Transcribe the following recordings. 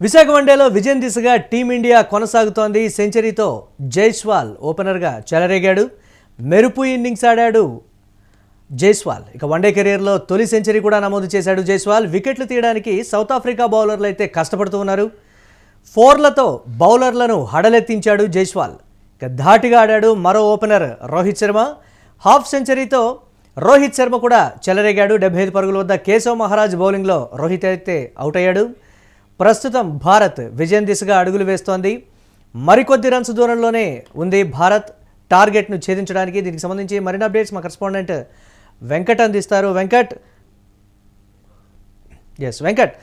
విశాఖ వన్డేలో విజయం దిశగా టీమిండియా కొనసాగుతోంది. సెంచరీతో జైస్వాల్ ఓపెనర్గా చెలరేగాడు. మెరుపు ఇన్నింగ్స్ ఆడాడు జైస్వాల్. ఇక వన్డే కెరీర్లో తొలి సెంచరీ కూడా నమోదు చేశాడు జైస్వాల్. వికెట్లు తీయడానికి సౌత్ ఆఫ్రికా బౌలర్లు అయితే కష్టపడుతూ ఉన్నారు. ఫోర్లతో బౌలర్లను హడలెత్తించాడు జైస్వాల్. ఇక ధాటిగా ఆడాడు మరో ఓపెనర్ రోహిత్ శర్మ. హాఫ్ సెంచరీతో రోహిత్ శర్మ కూడా చెలరేగాడు. 75 పరుగుల వద్ద కేశవ్ మహారాజ్ బౌలింగ్లో రోహిత్ అయితే అవుట్ అయ్యాడు. ప్రస్తుతం భారత్ విజయం దిశగా అడుగులు వేస్తోంది. మరికొద్ది రన్స్ దూరంలోనే ఉంది భారత్ టార్గెట్ను ఛేదించడానికి. దీనికి సంబంధించి మరిన్ని అప్డేట్స్ మా కరెస్పాండెంట్ వెంకట్ అందిస్తారు. వెంకట్, వెంకట్,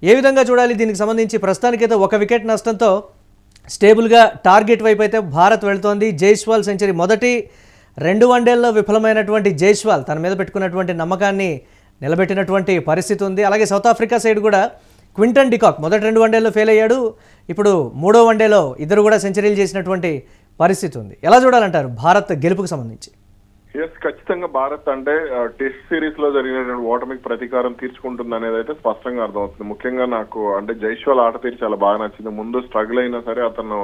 ఏ విధంగా చూడాలి దీనికి సంబంధించి? ప్రస్తుతానికైతే ఒక వికెట్ నష్టంతో స్టేబుల్గా టార్గెట్ వైపు అయితే భారత్ వెళుతోంది. జైస్వాల్ సెంచరీ మొదటి 2 వన్డేల్లో విఫలమైనటువంటి జైస్వాల్ తన మీద పెట్టుకున్నటువంటి నమ్మకాన్ని నిలబెట్టినటువంటి పరిస్థితి ఉంది. అలాగే సౌత్ ఆఫ్రికా సైడ్ కూడా క్వింటన్ డికాక్ మొదటి 2 వన్డేల్లో ఫెయిల్ అయ్యాడు. ఇప్పుడు 3వ వన్డేలో ఇద్దరు కూడా సెంచరీలు చేసినటువంటి పరిస్థితి ఉంది. ఎలా చూడాలంటారు భారత్ గెలుపుకు సంబంధించి? ఖచ్చితంగా భారత్ అంటే టెస్ట్ సిరీస్ లో జరిగినటువంటి ఓటమికి ప్రతీకారం తీర్చుకుంటుంది అనేది అయితే స్పష్టంగా అర్థమవుతుంది. ముఖ్యంగా నాకు అంటే జైస్వాల్ ఆట తీరు చాలా బాగా నచ్చింది. ముందు స్ట్రగుల్ అయినా సరే అతను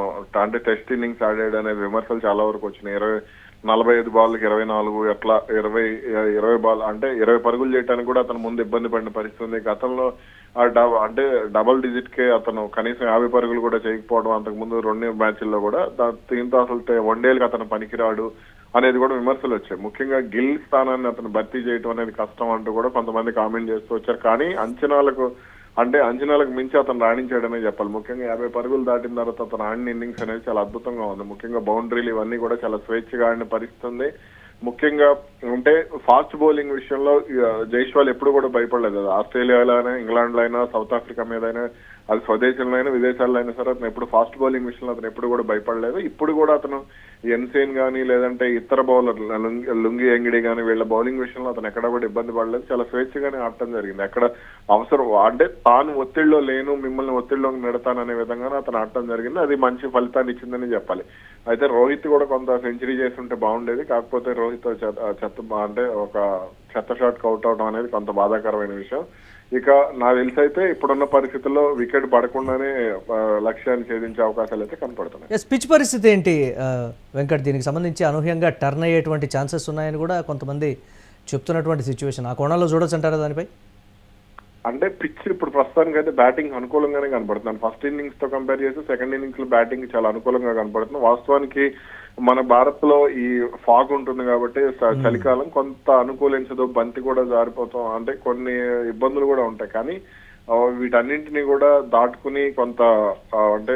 అంటే టెస్ట్ ఇన్నింగ్స్ ఆడాడు అనే విమర్శలు చాలా వరకు వచ్చినాయి. 45 బాల్కి 24 ఎట్లా 20 బాల్ అంటే 20 పరుగులు చేయడానికి కూడా అతను ముందు ఇబ్బంది పడిన పరిస్థితి ఉంది. గతంలో అంటే డబుల్ డిజిట్ కే అతను కనీసం 50 పరుగులు కూడా చేయకపోవడం, అంతకు ముందు 2 మ్యాచ్ల్లో కూడా దీంతో అసలు వన్డేలకు అతను పనికిరాడు అనేది కూడా విమర్శలు వచ్చాయి. ముఖ్యంగా గిల్ స్థానాన్ని అతను భర్తీ చేయడం అనేది కష్టం అంటూ కూడా కొంతమంది కామెంట్ చేస్తూ వచ్చారు. కానీ అంచనాలకు మించి అతను రాణించాడనే చెప్పాలి. ముఖ్యంగా 50 పరుగులు దాటిన తర్వాత అతను ఆడిన ఇన్నింగ్స్ అనేది చాలా అద్భుతంగా ఉంది. ముఖ్యంగా బౌండరీలు ఇవన్నీ కూడా చాలా స్వేచ్ఛగా ఆడిన పరిస్థితి ఉంది. ముఖ్యంగా అంటే ఫాస్ట్ బౌలింగ్ విషయంలో జైస్వాల్ ఎప్పుడు కూడా భయపడలేదు. ఆస్ట్రేలియాలో అయినా, ఇంగ్లాండ్ లో అయినా, సౌత్ ఆఫ్రికా మీద అయినా, అది స్వదేశంలో అయినా విదేశాల్లో అయినా సరే అతను ఎప్పుడు ఫాస్ట్ బౌలింగ్ విషయంలో అతను ఎప్పుడు కూడా భయపడలేదు. ఇప్పుడు కూడా అతను ఎన్సేన్ గానీ లేదంటే ఇతర బౌలర్లు లుంగి ఎంగిడి గానీ వీళ్ళ బౌలింగ్ విషయంలో అతను ఎక్కడ కూడా ఇబ్బంది పడలేదు. చాలా స్వేచ్ఛగానే ఆడటం జరిగింది. ఎక్కడ అవసరం అంటే తాను ఒత్తిడిలో లేను, మిమ్మల్ని ఒత్తిడిలోకి నెడతాననే విధంగానే అతను ఆడటం జరిగింది. అది మంచి ఫలితాన్ని ఇచ్చిందని చెప్పాలి. అయితే రోహిత్ కూడా కొంత సెంచరీ చేస్తుంటే బాగుండేది. కాకపోతే రోహిత్ ఒక చెత్త షాట్ అవుట్ అవడం అనేది కొంత బాధాకరమైన విషయం. ఇక నాకు తెలిసి అయితే ఇప్పుడున్న పరిస్థితుల్లో వికెట్ పడకుండానే లక్ష్యాన్ని ఛేదించే అవకాశాలు అయితే కనపడుతున్నాయి. పిచ్ పరిస్థితి ఏంటి వెంకట్? దీనికి సంబంధించి అనూహ్యంగా టర్న్ అయ్యేటువంటి ఛాన్సెస్ ఉన్నాయని కూడా కొంతమంది చెప్తున్నటువంటి సిచ్యువేషన్, ఆ కోణంలో చూడొచ్చు అంటారా దానిపై? అంటే పిచ్ ఇప్పుడు ప్రస్తుతానికి అయితే బ్యాటింగ్ అనుకూలంగానే కనపడుతుంది. ఫస్ట్ ఇన్నింగ్స్ తో కంపేర్ చేస్తే సెకండ్ ఇన్నింగ్స్ లో బ్యాటింగ్ చాలా అనుకూలంగా కనపడుతుంది. వాస్తవానికి మన భారత్ లో ఈ ఫాగ్ ఉంటుంది కాబట్టి చలికాలం కొంత అనుకూలించదు, బంతి కూడా జారిపోతాం, అంటే కొన్ని ఇబ్బందులు కూడా ఉంటాయి. కానీ వీటన్నింటినీ కూడా దాటుకుని కొంత అంటే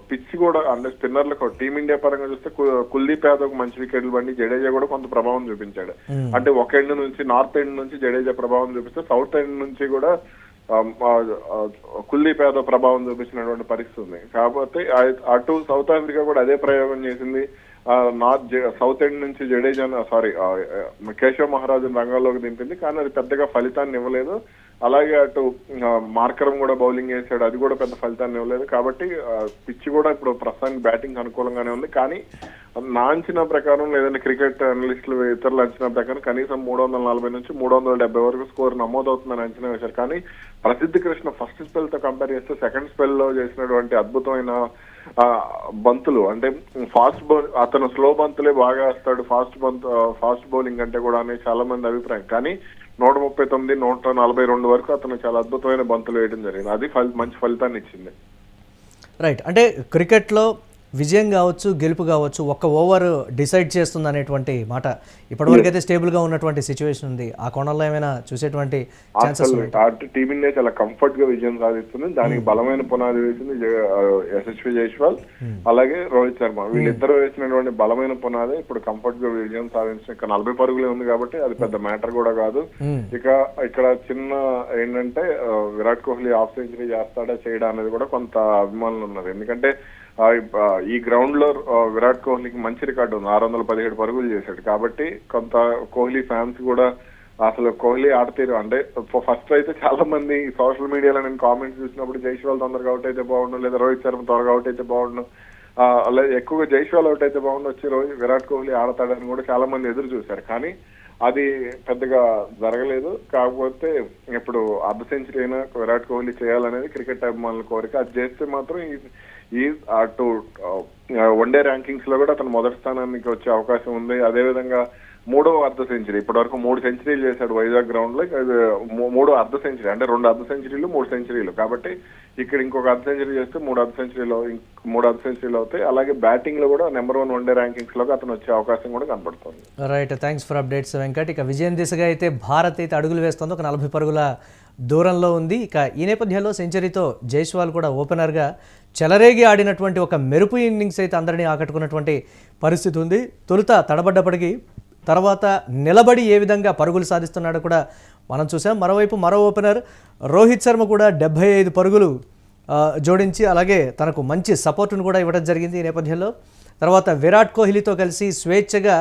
పిచ్ కూడా అంటే స్పిన్నర్లకు టీమిండియా పరంగా చూస్తే కుల్దీప్ యాదవ్ మంచి వికెట్లు పడి జడేజా కూడా కొంత ప్రభావం చూపించాడు. అంటే ఒక ఎండ్ నుంచి నార్త్ ఎండ్ నుంచి జడేజా ప్రభావం చూపిస్తే సౌత్ ఎండ్ నుంచి కూడా కుల్దీప్ యాదవ్ ప్రభావం చూపించినటువంటి పరిస్థితి ఉంది. కాకపోతే అటు సౌత్ ఆఫ్రికా కూడా అదే ప్రయోగం చేసింది. సౌత్ ఎండ్ నుంచి జడేజా కేశవ్ మహారాజ్ రంగంలోకి దింపింది. కానీ అది పెద్దగా ఫలితాన్ని ఇవ్వలేదు. అలాగే అటు మార్కరం కూడా బౌలింగ్ చేశాడు, అది కూడా పెద్ద ఫలితాన్ని ఇవ్వలేదు. కాబట్టి పిచ్ కూడా ఇప్పుడు ప్రస్తుతానికి బ్యాటింగ్ అనుకూలంగానే ఉంది. కానీ నా అంచనా ప్రకారం లేదంటే క్రికెట్ అనలిస్టులు ఇతరుల అంచనా ప్రకారం కనీసం 340 నుంచి 370 వరకు స్కోర్ నమోదవుతుందని అంచనా వేశారు. కానీ ప్రసిద్ధ్ కృష్ణ ఫస్ట్ స్పెల్ తో కంపేర్ చేస్తే సెకండ్ స్పెల్ లో చేసినటువంటి అద్భుతమైన బంతులు అంటే అతను స్లో బంతులే బాగా వేస్తాడు, ఫాస్ట్ బౌలింగ్ అంటే కూడా అనేది చాలా మంది అభిప్రాయం. కానీ 139, 142 వరకు అతను చాలా అద్భుతమైన బంతులు వేయడం జరిగింది. అది మంచి ఫలితాన్ని ఇచ్చింది. రైట్, అంటే క్రికెట్లో విజయం కావచ్చు, గెలుపు కావచ్చు, ఒక్క ఓవర్ డిసైడ్ చేస్తుంది అనేటువంటి మాట ఇప్పటివరకు అయితే స్టేబుల్గా ఉన్నటువంటి సిచ్యువేషన్ ఉంది. ఆ కోణంలో ఏమైనా చూసేటువంటి ఛాన్సెస్ ఉన్నాయి? టీమిండియా చాలా కంఫర్ట్ గా విజయం సాధిస్తుంది. దానికి బలమైన పునాది వేసింది యశస్వి జైస్వాల్ అలాగే రోహిత్ శర్మ. వీళ్ళిద్దరూ వేసినటువంటి బలమైన పునాది ఇప్పుడు కంఫర్ట్ గా విజయం సాధించిన. ఇక 40 పరుగులే ఉంది కాబట్టి అది పెద్ద మ్యాటర్ కూడా కాదు. ఇక ఇక్కడ చిన్న ఏంటంటే విరాట్ కోహ్లీ హాఫ్ సెంచరీ చేస్తాడా చేయడా అనేది కూడా కొంత అభిమానులు ఉన్నారు. ఎందుకంటే ఈ గ్రౌండ్ లో విరాట్ కోహ్లీకి మంచి రికార్డు ఉంది, 617 పరుగులు చేశాడు. కాబట్టి కొంత కోహ్లీ ఫ్యాన్స్ కూడా అసలు కోహ్లీ ఆడతీరు అంటే ఫస్ట్ అయితే చాలా మంది సోషల్ మీడియాలో నేను కామెంట్స్ చూసినప్పుడు జైస్వాల్ తొందరగా అవుట్ అయితే బాగుండు, లేదా రోహిత్ శర్మ త్వరగా అవుట్ అయితే బాగుండు, అలాగే ఎక్కువగా జైస్వాల్ అవుట్ అయితే బాగుండు, వచ్చి విరాట్ కోహ్లీ ఆడతాడని కూడా చాలా మంది ఎదురు చూశారు. కానీ అది పెద్దగా జరగలేదు. కాకపోతే ఇప్పుడు అర్ధ సెంచరీ అయినా విరాట్ కోహ్లీ చేయాలనేది క్రికెట్ అభిమానుల కోరిక. అది చేస్తే మాత్రం ఈ అటు వన్డే ర్యాంకింగ్స్ లో కూడా అతను మొదటి స్థానానికి వచ్చే అవకాశం ఉంది. అదేవిధంగా 3వ అర్ధ సెంచరీ, ఇప్పటి వరకు 3 సెంచరీలు చేశాడు వైజాగ్ గ్రౌండ్ లో. 3వ అర్ధ సెంచరీ అంటే 2 అర్ధ సెంచరీలు 3 సెంచరీలు, కాబట్టి ఇక్కడ ఇంకొక అర్ధ సెంచరీ చేస్తే 3 అర్ధ సెంచరీలు అవుతాయి. అలాగే బ్యాటింగ్ లో కూడా నెంబర్ 1 వన్డే ర్యాంకింగ్స్ లోకి అతను వచ్చే అవకాశం కూడా కనబడుతుంది. Right, thanks for updates Venkat. ఇక విజయం దిశగా అయితే భారత్ అయితే అడుగులు వేస్తుంది, ఒక 40 పరుగుల దూరంలో ఉంది. ఇక ఈ నేపథ్యంలో సెంచరీతో జైస్వాల్ కూడా ఓపెనర్గా చెలరేగి ఆడినటువంటి ఒక మెరుపు ఇన్నింగ్స్ అయితే అందరినీ ఆకట్టుకున్నటువంటి పరిస్థితి ఉంది. తొలుత తడబడ్డప్పటికీ తర్వాత నిలబడి ఏ విధంగా పరుగులు సాధిస్తున్నాడో కూడా మనం చూసాం. మరోవైపు మరో ఓపెనర్ రోహిత్ శర్మ కూడా 75 పరుగులు జోడించి అలాగే తనకు మంచి సపోర్టును కూడా ఇవ్వడం జరిగింది. ఈ నేపథ్యంలో తర్వాత విరాట్ కోహ్లీతో కలిసి స్వేచ్ఛగా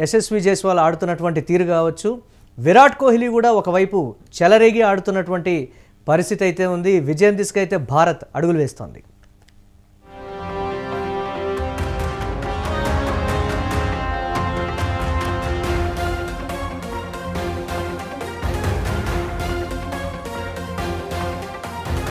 యశస్వి జైస్వాల్ ఆడుతున్నటువంటి తీరు కావచ్చు, విరాట్ కోహ్లీ కూడా ఒకవైపు చెలరేగి ఆడుతున్నటువంటి పరిస్థితి అయితే ఉంది. విజయం దిశగా అయితే భారత్ అడుగులు వేస్తోంది.